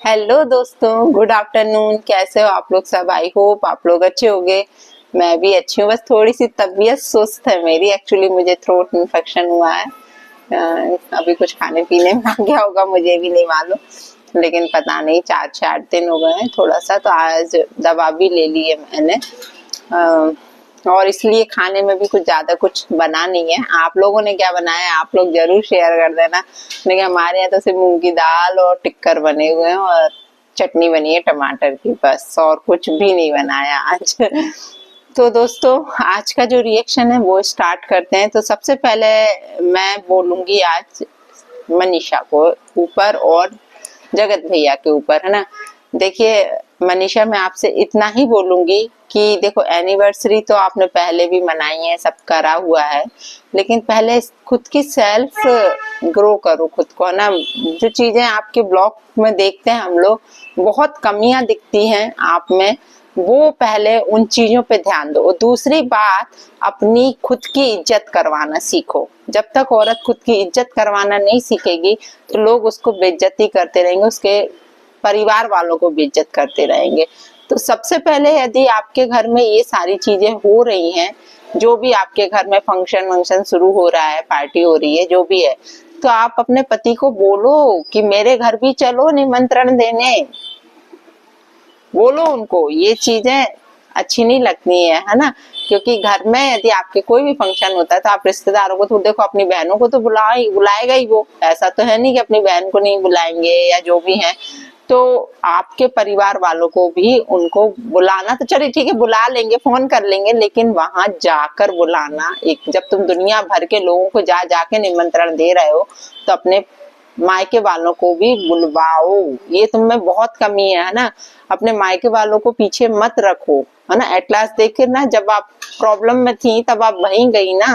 Hello दोस्तों, good afternoon. कैसे हो आप लोग सब? आई होप आप लोग अच्छे होंगे। मैं भी अच्छी हूँ, बस थोड़ी सी तबीयत सुस्त है मेरी। एक्चुअली मुझे थ्रोट इन्फेक्शन हुआ है। अभी कुछ खाने पीने में आ गया होगा, मुझे भी नहीं मालूम, लेकिन पता नहीं 4-8 दिन हो गए हैं थोड़ा सा। तो आज दवा भी ले ली है मैंने, और इसलिए खाने में भी कुछ ज्यादा कुछ बना नहीं है। आप लोगों ने क्या बनाया है आप लोग जरूर शेयर कर देना। लेकिन हमारे यहाँ तो सिर्फ मूंग की दाल और टिक्कर बने हुए हैं और चटनी बनी है टमाटर की, बस और कुछ भी नहीं बनाया आज। तो दोस्तों, आज का जो रिएक्शन है वो स्टार्ट करते हैं। तो सबसे पहले मैं बोलूंगी आज मनीषा को ऊपर और जगत भैया के ऊपर, है ना। देखिए मनीषा, मैं आपसे इतना ही बोलूंगी कि देखो, एनिवर्सरी तो आपने पहले भी मनाई है, सब करा हुआ है, लेकिन पहले खुद की सेल्फ ग्रो करो खुद को, है ना। जो चीजें आपके ब्लॉग में देखते हैं हम लोग, बहुत कमियां दिखती हैं आप में, वो पहले उन चीजों पे ध्यान दो। दूसरी बात, अपनी खुद की इज्जत करवाना सीखो। जब तक औरत खुद की इज्जत करवाना नहीं सीखेगी तो लोग उसको बेइज्जती करते रहेंगे, उसके परिवार वालों को बेइज्जत करते रहेंगे। तो सबसे पहले, यदि आपके घर में ये सारी चीजें हो रही हैं, जो भी आपके घर में फंक्शन शुरू हो रहा है, पार्टी हो रही है, जो भी है, तो आप अपने पति को बोलो कि मेरे घर भी चलो निमंत्रण देने। बोलो उनको, ये चीजें अच्छी नहीं लगती है ना। क्योंकि घर में यदि आपके कोई भी फंक्शन होता है तो आप रिश्तेदारों को तो देखो, अपनी बहनों को तो बुलाएगा ही वो। ऐसा तो है नहीं कि अपनी बहन को नहीं बुलाएंगे या जो भी है। तो आपके परिवार वालों को भी उनको बुलाना, तो चलिए ठीक है, बुला लेंगे, फोन कर लेंगे, लेकिन वहां जाकर बुलाना। एक जब तुम दुनिया भर के लोगों को जाके निमंत्रण दे रहे हो, तो अपने मायके वालों को भी बुलवाओ। ये तुम में बहुत कमी है ना। अपने मायके वालों को पीछे मत रखो, है ना। एट लास्ट देखिए ना, जब आप प्रॉब्लम में थी तब आप वहीं गई ना,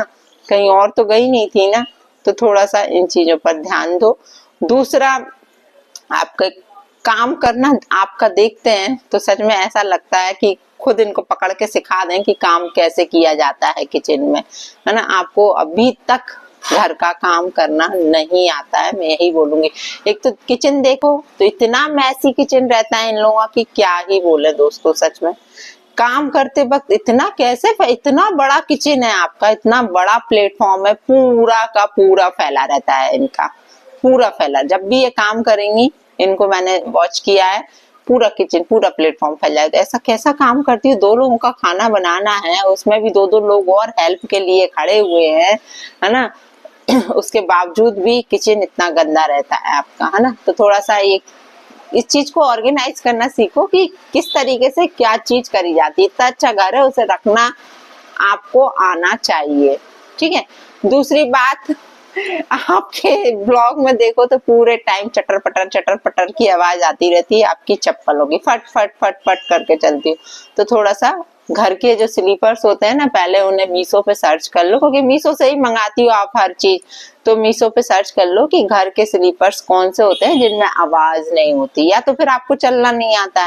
कहीं और तो गई नहीं थी ना। तो थोड़ा सा इन चीजों पर ध्यान दो। दूसरा, आपका काम करना आपका देखते हैं तो सच में ऐसा लगता है कि खुद इनको पकड़ के सिखा दें कि काम कैसे किया जाता है किचन में, है ना। आपको अभी तक घर का काम करना नहीं आता है, मैं यही बोलूंगी। एक तो किचन देखो तो इतना मैसी किचन रहता है इन लोगों की, क्या ही बोले दोस्तों। सच में काम करते वक्त इतना कैसे, इतना बड़ा किचन है आपका, इतना बड़ा प्लेटफॉर्म है, पूरा का पूरा फैला रहता है इनका, पूरा फैला। जब भी ये काम करेंगी, इनको मैंने वॉच किया है, पूरा किचन पूरा प्लेटफॉर्म फैला है। ऐसा कैसा काम करती है? 2 लोगों का खाना बनाना है, उसमें भी 2-2 लोग और हेल्प के लिए खड़े हुए हैं, है ना। उसके बावजूद भी किचन इतना गंदा रहता है आपका, है ना। तो थोड़ा सा इस चीज को ऑर्गेनाइज करना सीखो कि किस तरीके से क्या चीज करी जाती है। इतना अच्छा घर है, उसे रखना आपको आना चाहिए, ठीक है। दूसरी बात, आपके ब्लॉग में देखो तो पूरे टाइम चटर पटर की आवाज आती रहती है आपकी चप्पलों की, फट फट फट फट करके चलती है। तो थोड़ा सा घर के जो स्लीपर्स होते हैं ना, पहले उन्हें मीशो पे सर्च कर लो, क्योंकि मीशो से ही मंगाती हो आप हर चीज। तो मीशो पे सर्च कर लो कि घर के स्लीपर्स कौन से होते हैं जिनमें आवाज नहीं होती, या तो फिर आपको चलना नहीं आता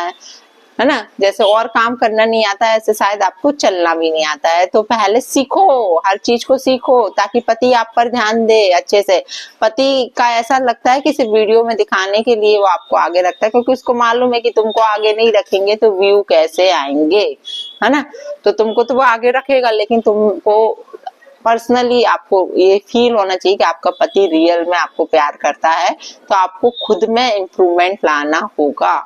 है ना। जैसे और काम करना नहीं आता है, ऐसे शायद आपको चलना भी नहीं आता है। तो पहले सीखो, हर चीज को सीखो, ताकि पति आप पर ध्यान दे अच्छे से। पति का ऐसा लगता है कि सिर्फ वीडियो में दिखाने के लिए वो आपको आगे रखता है, क्योंकि उसको मालूम है कि तुमको आगे नहीं रखेंगे तो व्यू कैसे आएंगे, है ना। तो तुमको तो वो आगे रखेगा, लेकिन तुमको पर्सनली आपको ये फील होना चाहिए कि आपका पति रियल में आपको प्यार करता है। तो आपको खुद में इम्प्रूवमेंट लाना होगा।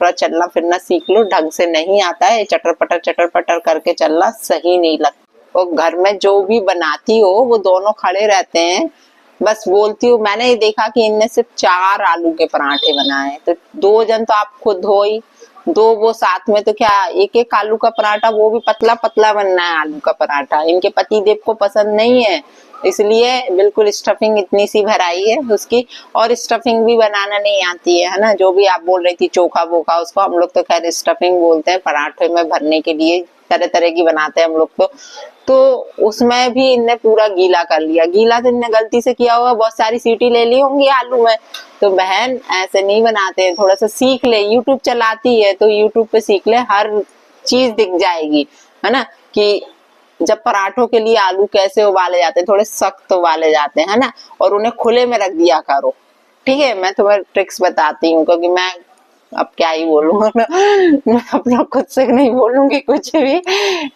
थोड़ा चलना फिरना सीख लो, ढंग से नहीं आता है, चटर पटर करके चलना सही नहीं लगता। और घर में जो भी बनाती हो वो दोनों खड़े रहते हैं, बस बोलती हूँ। मैंने ये देखा कि इनने सिर्फ 4 आलू के पराठे बनाए, तो 2 जन तो आप खुद हो ही, 2 वो साथ में, तो क्या एक आलू का पराठा, वो भी पतला पतला बनना है आलू का पराठा। इनके पति देव को पसंद नहीं है, इसलिए बिल्कुल स्टफिंग इतनी सी भराई है उसकी, और स्टफिंग भी बनाना नहीं आती है ना। जो भी आप बोल रही थी चोखा बोखा, उसको हम लोग तो खैर स्टफिंग बोलते हैं, पराठे में भरने के लिए तरह तरह की बनाते हैं हम लोग तो उसमें भी इनने पूरा गीला कर लिया। गीला तो इनने गलती से किया होगा, बहुत सारी सीटी ले ली होंगी आलू में। तो बहन ऐसे नहीं बनाते हैं, थोड़ा सा सीख ले। यूट्यूब चलाती है तो यूट्यूब पे सीख ले, हर चीज दिख जाएगी, है ना। कि जब पराठों के लिए आलू कैसे उबाले जाते हैं, थोड़े सख्त उबाले जाते हैं, है ना, और उन्हें खुले में रख दिया करो, ठीक है, मैं तुम्हें ट्रिक्स बताती हूँ, क्योंकि मैं अब क्या ही बोलूंगा ना, मैं अपना खुद से नहीं बोलूंगी कुछ भी।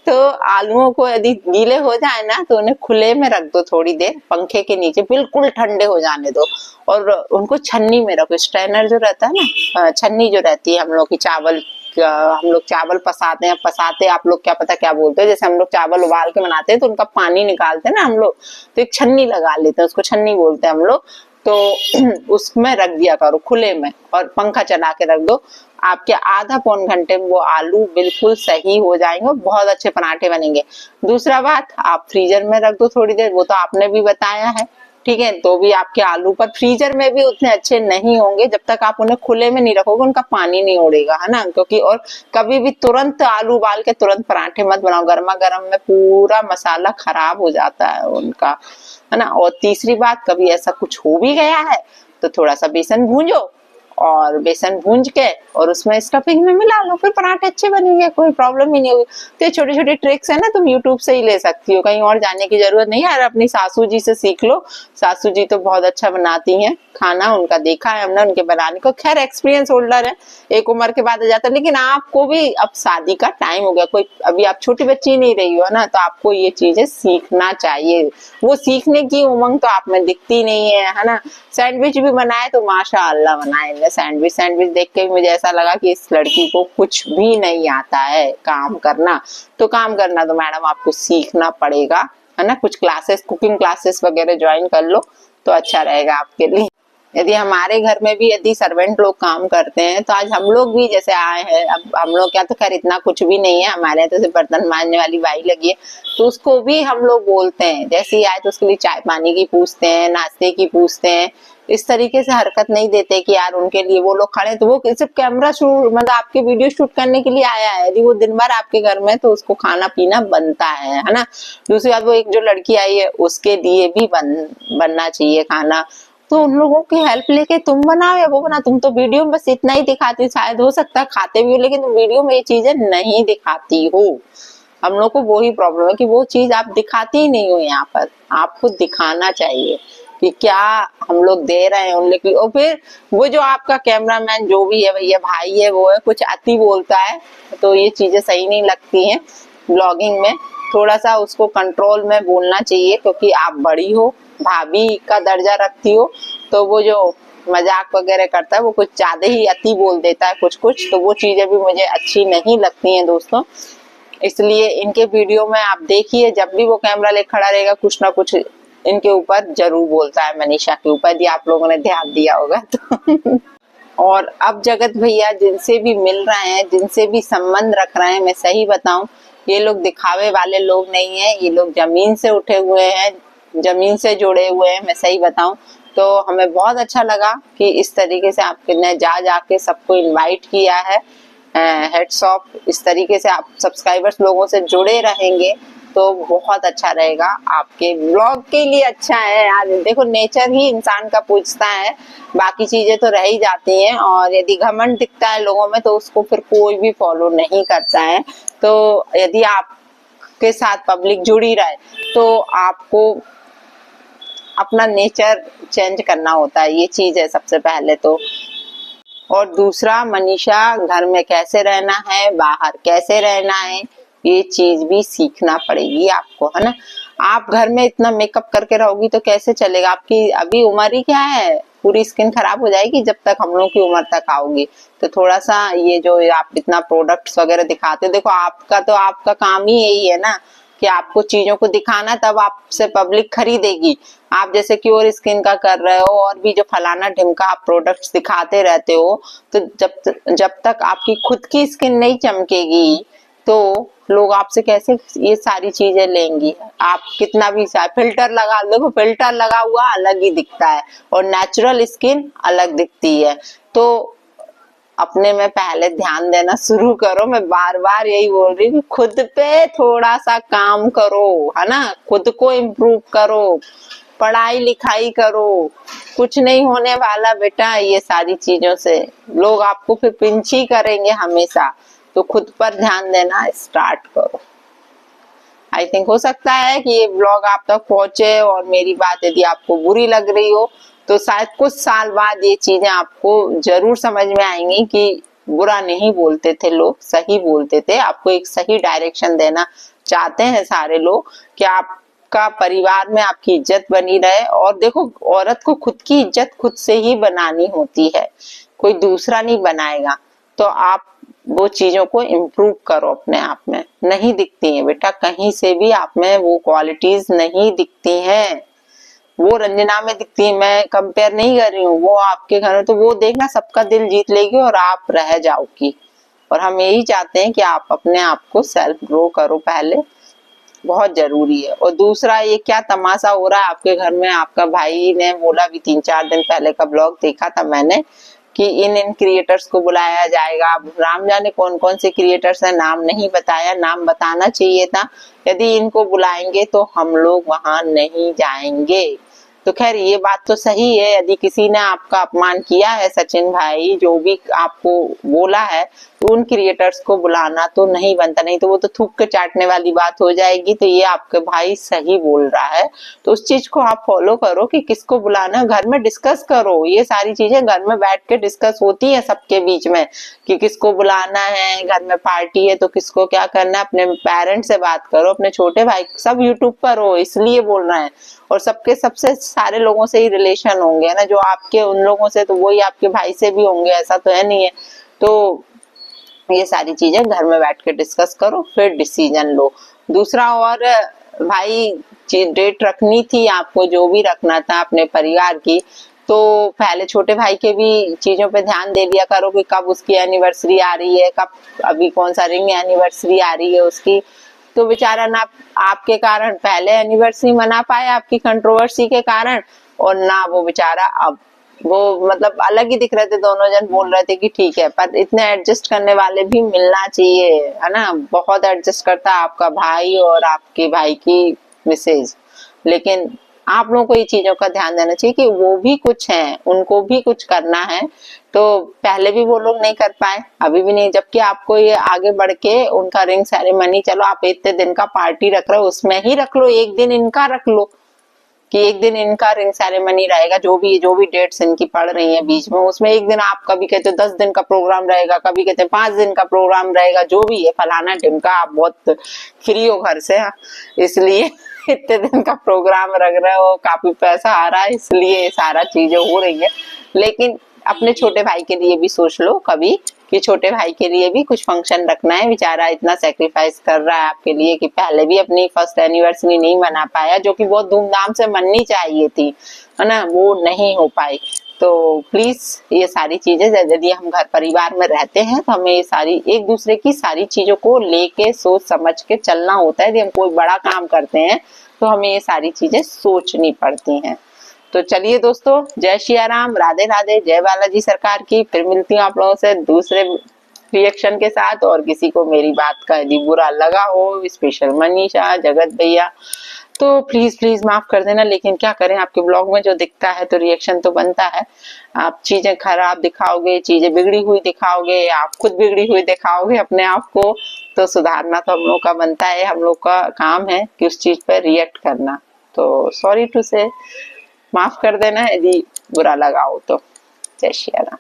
तो आलूओं को यदि गीले हो जाए ना तो उन्हें खुले में रख दो थोड़ी देर, पंखे के नीचे, बिल्कुल ठंडे हो जाने दो, और उनको छन्नी में रखो। स्ट्रेनर जो रहता है ना, छन्नी जो रहती है हम लोग की चावल, हम लोग चावल पसाते हैं, पसाते आप लोग क्या पता क्या बोलते हैं, जैसे हम लोग चावल उबाल के बनाते हैं तो उनका पानी निकालते हैं ना हम लोग, तो एक छन्नी लगा लेते हैं, उसको छन्नी बोलते हैं हम लोग। तो उसमें रख दिया करो खुले में, और पंखा चला के रख दो। आपके आधा पौन घंटे में वो आलू बिल्कुल सही हो जाएंगे, बहुत अच्छे पराठे बनेंगे। दूसरा बात, आप फ्रीजर में रख दो थोड़ी देर, वो तो आपने भी बताया है, ठीक है, तो भी आपके आलू पर फ्रीजर में भी उतने अच्छे नहीं होंगे जब तक आप उन्हें खुले में नहीं रखोगे, उनका पानी नहीं उड़ेगा, है ना। क्योंकि और कभी भी तुरंत आलू उबाल के तुरंत पराठे मत बनाओ, गर्मा गर्म में पूरा मसाला खराब हो जाता है उनका, है ना। और तीसरी बात, कभी ऐसा कुछ हो भी गया है तो थोड़ा सा बेसन भूंजो, और बेसन भूंज के और उसमें स्टफिंग में मिला लो, फिर पराठे अच्छे बनेंगे, कोई प्रॉब्लम ही नहीं होगी। तो ये छोटी छोटी ट्रिक्स है ना, तुम यूट्यूब से ही ले सकती हो, कहीं और जाने की जरूरत नहीं है। और अपनी सासू जी से सीख लो, सासू जी तो बहुत अच्छा बनाती हैं खाना, उनका देखा है हमने उनके बनाने को। खैर एक्सपीरियंस होल्डर है, एक उम्र के बाद आ जाता है, लेकिन आपको भी अब शादी का टाइम हो गया, कोई अभी आप छोटी बच्ची नहीं रही हो ना, तो आपको ये चीजें सीखना चाहिए। वो सीखने की उमंग तो आप में दिखती नहीं है ना। सैंडविच भी बनाए तो माशाअल्लाह बनाए, सैंडविच देख के मुझे ऐसा लगा कि इस लड़की को कुछ भी नहीं आता है काम करना। तो काम करना तो मैडम आपको सीखना पड़ेगा, है ना। कुछ क्लासेस, कुकिंग क्लासेस वगैरह ज्वाइन कर लो तो अच्छा रहेगा आपके लिए। यदि हमारे घर में भी यदि सर्वेंट लोग काम करते हैं, तो आज हम लोग भी जैसे आए हैं, अब हम लोग क्या, तो खैर इतना कुछ भी नहीं है हमारे यहाँ, तो सिर्फ बर्तन मांजने वाली बाई लगी है, तो उसको भी हम लोग बोलते हैं, जैसे ही आए तो उसके लिए चाय पानी की पूछते हैं, नाश्ते की पूछते हैं। इस तरीके से हरकत नहीं देते कि यार उनके लिए वो लोग खड़े, तो वो सिर्फ कैमरा शूट, मतलब आपके वीडियो शूट करने के लिए आया है। यदि वो दिन भर आपके घर में, तो उसको खाना पीना बनता है ना। दूसरी बात, वो एक जो लड़की आई है उसके लिए भी बनना चाहिए खाना। तो उन लोगों की हेल्प लेके तुम बनाओ या वो बना, तुम तो वीडियो में बस इतना ही दिखाती, शायद हो सकता है खाते भी हो, लेकिन तुम वीडियो में ये चीजें नहीं दिखाती हो। हम लोग को वही प्रॉब्लम है कि वो चीज आप दिखाती ही नहीं हो यहाँ पर। आपको दिखाना चाहिए कि क्या हम लोग दे रहे हैं उन लोग। और फिर वो जो आपका कैमरामैन जो भी है, भैया भाई है, वो है कुछ अति बोलता है, तो ये चीजें सही नहीं लगती हैं ब्लॉगिंग में। थोड़ा सा उसको कंट्रोल में बोलना चाहिए, क्योंकि आप बड़ी हो, भाभी का दर्जा रखती हो, तो वो जो मजाक वगैरह करता है वो कुछ ज्यादा ही अति बोल देता है कुछ कुछ, तो वो चीजें भी मुझे अच्छी नहीं लगती हैं दोस्तों। इसलिए इनके वीडियो में आप देखिए, जब भी वो कैमरा ले खड़ा रहेगा कुछ ना कुछ इनके ऊपर जरूर बोलता है, मनीषा के ऊपर, यदि आप लोगों ने ध्यान दिया होगा तो। और अब जगत भैया जिनसे भी मिल रहे हैं, जिनसे भी संबंध रख रहे हैं, मैं सही बताऊं, ये लोग दिखावे वाले लोग नहीं है, ये लोग जमीन से उठे हुए हैं, जमीन से जुड़े हुए हैं, मैं सही बताऊं तो। हमें बहुत अच्छा लगा कि इस तरीके से आपने जाके सबको इनवाइट किया है। हेड्स ऑफ, इस तरीके से आप सब्सक्राइबर्स लोगों से जुड़े रहेंगे तो बहुत अच्छा रहेगा, आपके ब्लॉग के लिए अच्छा है यार। देखो नेचर ही इंसान का पूछता है, बाकी चीजें तो रह ही जाती हैं। और यदि घमंड दिखता है लोगों में तो उसको फिर कोई भी फॉलो नहीं करता है। तो यदि आपके साथ पब्लिक जुड़ी रहे तो आपको अपना नेचर चेंज करना होता है, ये चीज है सबसे पहले तो। और दूसरा, मनीषा घर में कैसे रहना है, बाहर कैसे रहना है, ये चीज भी सीखना पड़ेगी आपको, है ना। आप घर में इतना मेकअप करके रहोगी तो कैसे चलेगा। आपकी अभी उम्र ही क्या है, पूरी स्किन खराब हो जाएगी जब तक हम लोग की उम्र तक आओगी। तो थोड़ा सा ये जो आप इतना प्रोडक्ट्स वगैरह दिखाते हो, देखो आपका काम ही यही है ना कि आपको चीजों को दिखाना, तब आपसे पब्लिक खरीदेगी। आप जैसे क्योर स्किन का कर रहे हो और भी जो फलाना ढिमका आप प्रोडक्ट्स दिखाते रहते हो, तो जब तक आपकी खुद की स्किन नहीं चमकेगी तो लोग आपसे कैसे ये सारी चीजें लेंगी। आप कितना भी फिल्टर लगा, देखो फिल्टर लगा हुआ अलग ही दिखता है और नेचुरल स्किन अलग दिखती है। तो अपने में पहले ध्यान देना शुरू करो। मैं बार बार यही बोल रही हूँ, खुद पे थोड़ा सा काम करो, है ना। खुद को इम्प्रूव करो, पढ़ाई लिखाई करो, कुछ नहीं होने वाला बेटा ये सारी चीजों से। लोग आपको फिर पिंच ही करेंगे हमेशा, तो खुद पर ध्यान देना स्टार्ट करो। आई थिंक हो सकता है कि ये ब्लॉग आप तक पहुंचे, और मेरी बात यदि आपको बुरी लग रही हो तो शायद कुछ साल बाद ये चीजें आपको जरूर समझ में आएंगी कि बुरा नहीं बोलते थे लोग, सही बोलते थे। आपको एक सही डायरेक्शन देना चाहते हैं सारे लोग कि आपका परिवार में आपकी इज्जत बनी रहे। और देखो, औरत को खुद की इज्जत खुद से ही बनानी होती है, कोई दूसरा नहीं बनाएगा। तो आप वो चीजों को इम्प्रूव करो अपने आप में। नहीं दिखती है बेटा, कहीं से भी आप में वो क्वालिटीज नहीं दिखती हैं, वो रंजना में दिखती है। मैं कंपेयर नहीं कर रही हूँ, वो आपके घर में तो वो देखना सबका दिल जीत लेगी और आप रह जाओगी। और हम यही चाहते हैं कि आप अपने आप को सेल्फ ग्रो करो पहले, बहुत जरूरी है। और दूसरा, ये क्या तमाशा हो रहा है आपके घर में, आपका भाई ने बोला भी 3-4 दिन पहले का ब्लॉग देखा था मैंने कि इन क्रिएटर्स को बुलाया जाएगा। राम जाने कौन कौन से क्रिएटर्स हैं, नाम नहीं बताया, नाम बताना चाहिए था। यदि इनको बुलाएंगे तो हम लोग वहां नहीं जाएंगे। तो खैर ये बात तो सही है, यदि किसी ने आपका अपमान किया है, सचिन भाई जो भी आपको बोला है, तो उन क्रिएटर्स को बुलाना तो नहीं बनता, नहीं तो वो तो थूक के चाटने वाली बात हो जाएगी। तो ये आपके भाई सही बोल रहा है, तो उस चीज को आप फॉलो करो कि किसको बुलाना है, घर में डिस्कस करो। ये सारी चीजें घर में बैठ के डिस्कस होती है सबके बीच में कि किसको बुलाना है, घर में पार्टी है तो किसको क्या करना है। अपने पेरेंट्स से बात करो, अपने छोटे भाई, सब यूट्यूब पर हो इसलिए बोल रहे हैं। और सबके सबसे सारे लोगों से ही रिलेशन होंगे ना, जो आपके उन लोगों से तो वही आपके भाई से भी होंगे, ऐसा तो है नहीं है। तो ये सारी चीजें घर में बैठ के डिस्कस करो, फिर डिसीजन लो। दूसरा, और भाई डेट रखनी थी आपको, जो भी रखना था अपने परिवार की, तो पहले छोटे भाई के भी चीजों पे ध्यान दे लिया करो कि कब उसकी एनिवर्सरी आ रही है, कब अभी कौन सा रिंग एनिवर्सरी आ रही है उसकी। तो बेचारा ना आपके कारण पहले एनिवर्सरी मना पाया, आपकी कंट्रोवर्सी के कारण, और ना वो बेचारा अब वो मतलब अलग ही दिख रहे थे, दोनों जन बोल रहे थे कि ठीक है, पर इतने एडजस्ट करने वाले भी मिलना चाहिए, है ना। बहुत एडजस्ट करता है आपका भाई और आपके भाई की मिसेज, लेकिन आप लोगों को ये चीजों का ध्यान देना चाहिए कि वो भी कुछ हैं, उनको भी कुछ करना है। तो पहले भी वो लोग नहीं कर पाए, अभी भी नहीं, जबकि आपको ये आगे बढ़ के उनका रिंग सेरेमनी, चलो आप इतने दिन का पार्टी रख रहे हो, उसमें ही रख लो, एक दिन इनका रख लो कि एक दिन इनका रिंग सेरेमनी रहेगा। जो भी डेट्स इनकी पड़ रही है बीच में, उसमें एक दिन आप कभी कहते हो 10 दिन का प्रोग्राम रहेगा, कभी कहते हैं 5 दिन का प्रोग्राम रहेगा, जो भी है फलाना ढिमका, आप बहुत फ्री हो घर से, इसलिए इतने दिन का प्रोग्राम रख रहे हो, काफी पैसा आ रहा है, इसलिए सारा चीजें हो रही है। लेकिन अपने छोटे भाई के लिए भी सोच लो कभी कि छोटे भाई के लिए भी कुछ फंक्शन रखना है। बेचारा इतना सेक्रीफाइस कर रहा है आपके लिए कि पहले भी अपनी फर्स्ट एनिवर्सरी नहीं मना पाया, जो कि बहुत धूमधाम से मननी चाहिए थी, है ना, वो नहीं हो पाई। तो प्लीज ये सारी चीजें, यदि हम घर परिवार में रहते हैं तो हमें ये सारी एक दूसरे की सारी चीजों को लेके सोच समझ के चलना होता है। यदि हम कोई बड़ा काम करते हैं तो हमें ये सारी चीजें सोचनी पड़ती हैं। तो चलिए दोस्तों, जय सिया राम, राधे राधे, जय बालाजी सरकार की। फिर मिलती हूँ आप लोगों से दूसरे रिएक्शन के साथ। और किसी को मेरी बात का यदि बुरा लगा हो, स्पेशल मनीषा, जगत भैया, तो प्लीज प्लीज माफ कर देना। लेकिन क्या करें, आपके ब्लॉग में जो दिखता है तो रिएक्शन तो बनता है। आप चीजें खराब दिखाओगे, चीजें बिगड़ी हुई दिखाओगे, आप खुद बिगड़ी हुई दिखाओगे अपने आप को, तो सुधारना तो हम लोग का बनता है, हम लोग का काम है कि उस चीज पर रिएक्ट करना। तो सॉरी टू से, माफ कर देना यदि बुरा लगा हो तो। जय श्री राम।